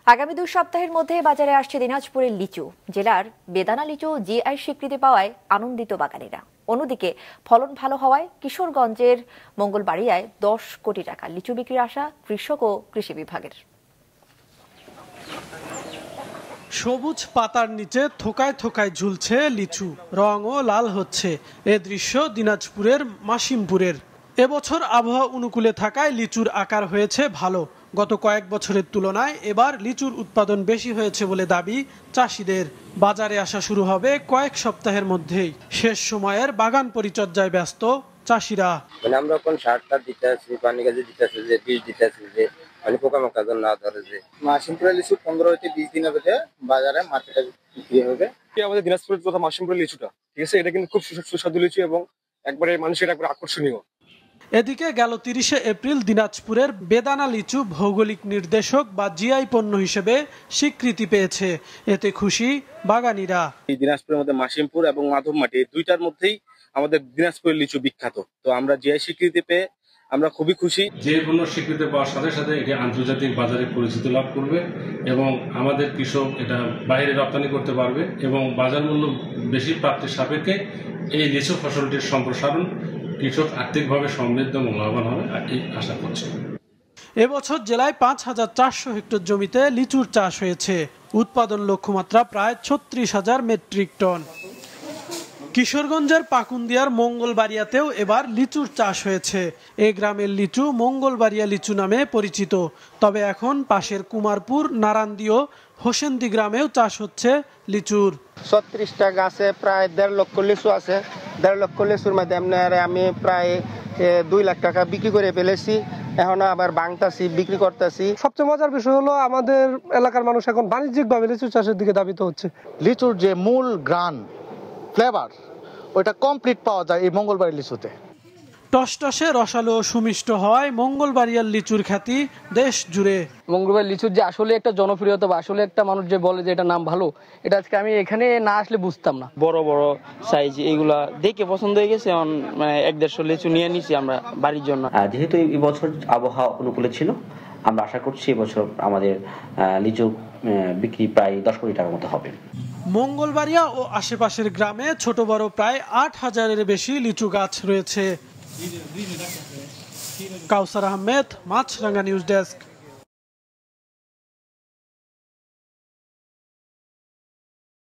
আগামী 2 সপ্তাহের মধ্যে বাজারে আসছে দিনাজপুরের লিচু। জেলার বেদানা লিচু জিআই স্বীকৃতি পাওয়ায় আনন্দিত বাগানীরা। অন্যদিকে ফলন ভালো হওয়ায় কিশোরগঞ্জের মঙ্গলবাড়িয়ায় 10 কোটি টাকা লিচু বিক্রির আশা কৃষক ও কৃষি বিভাগের। সবুজ পাতার নিচে থোকায় থোকায় ঝুলছে লিচু, রঙও লাল হচ্ছে। এ দৃশ্য দিনাজপুরের মাসিমপুরের। এবছর আবহাওয়া অনুকূলে থাকায় লিচুর আকার হয়েছে ভালো। গত কয়েক বছরের তুলনায় এবার লিচুর উৎপাদন বেশি হয়েছে বলে দাবি চাষিদের। বাজারে আসা শুরু হবে কয়েক সপ্তাহের মধ্যেই। শেষ সময়ের বাগান পরিচর্যায় ব্যস্ত চাষিরা। আমরা এখন সারটা দিতে আছি, পানি গাছে দিতে আছি, যে বীজ দিতে আছি, যে পোকামাকড় না ধরে। যে মাসিমপুরের লিচু 15 থেকে 20 দিনের মধ্যে বাজারে মার্কেটে বিক্রি হবে। আমাদের দিনাজপুরের কথা মাসিমপুরের লিচুটা ঠিক আছে, এটা কিন্তু খুব সুস্বাদু লিচু এবং একবারে মানুষের একবার আকর্ষণীয়। এদিকে গেল 30শে এপ্রিল দিনাজপুরের বেদানা লিচু ভৌগোলিক নির্দেশক বা জিআই পণ্য হিসেবে স্বীকৃতি পেয়েছে। এতে খুশি বাগানীরা। এই দিনাজপুরের মধ্যে মাসিমপুর এবং মাধবমাটি এই দুইটার মধ্যেই আমাদের দিনাজপুরের লিচু বিখ্যাত। তো আমরা জিআই স্বীকৃতি পেয়ে আমরা খুবই খুশি। যে কোনো স্বীকৃতি পাওয়ার সাথে সাথে এটি আন্তর্জাতিক বাজারে পরিচিতি লাভ করবে এবং আমাদের কৃষক এটা বাইরে রপ্তানি করতে পারবে এবং বাজার মূল্য বেশি প্রাপ্তির সাপেক্ষে এই লিচু ফসলটির সম্প্রসারণ কৃষক আর্থিকভাবে সমৃদ্ধ এবং লাভবান হবে এই আশা করছি। এবছর জেলায় 5400 হেক্টর জমিতে লিচুর চাষ হয়েছে। উৎপাদন লক্ষ্যমাত্রা প্রায় 36,000 মেট্রিক টন। কিশোরগঞ্জের পাকুন্দিয়ার মঙ্গলবাড়িয়াতেও এবার লিচুর চাষ হয়েছে। এ গ্রামের লিচু মঙ্গলবাড়িয়া লিচু নামে পরিচিত। তবে এখন পাশের কুমারপুর, নারান্দি ও হোসেন্দি গ্রামেও চাষ হচ্ছে লিচুর। 36টা গাছে প্রায় 1.5 লক্ষ লিচু আছে। 1.5 লক্ষ লিচুর মধ্যে আমি প্রায় 2 লাখ টাকা বিক্রি করে ফেলেছি। এখন আবার বাংতাছি, বিক্রি করতেছি। সবচেয়ে মজার বিষয় হলো আমাদের এলাকার মানুষ এখন বাণিজ্যিকভাবে লিচু চাষের দিকে ধাবিত হচ্ছে। লিচুর যে মূল গ্রান ফ্লেভার ওইটা কমপ্লিট পাওয়া যায় এই মঙ্গলবাড়ির লিচুতে। টসটসে রসালো সুমিষ্ট হয় মঙ্গলবাড়িয়ার লিচুর খ্যাতি দেশ জুড়ে। মঙ্গলবাড়ির লিচুর যে আসলে একটা জনপ্রিয়তা বা আসলে একটা মানুষ যে বলে যে এটা নাম ভালো, এটা আজকে আমি এখানে না আসলে বুঝতাম না। বড় বড় সাইজ এগুলা দেখে পছন্দ হয়ে গেছে। 1-150 লিচু নিয়ে নিছি আমরা বাড়ির জন্য। যেহেতু এই বছর আবহাওয়া অনুকূলে ছিল, আমরা আশা করছি এবছর আমাদের লিচু বিক্রি প্রায় 10 কোটি টাকার মতো হবে। মঙ্গলবাড়িয়া ও আশেপাশের গ্রামে ছোট বড় প্রায় 8000-এর বেশি লিচু গাছ রয়েছে। কাউসার আহমেদ, মাছরাঙ্গা নিউজ ডেস্ক।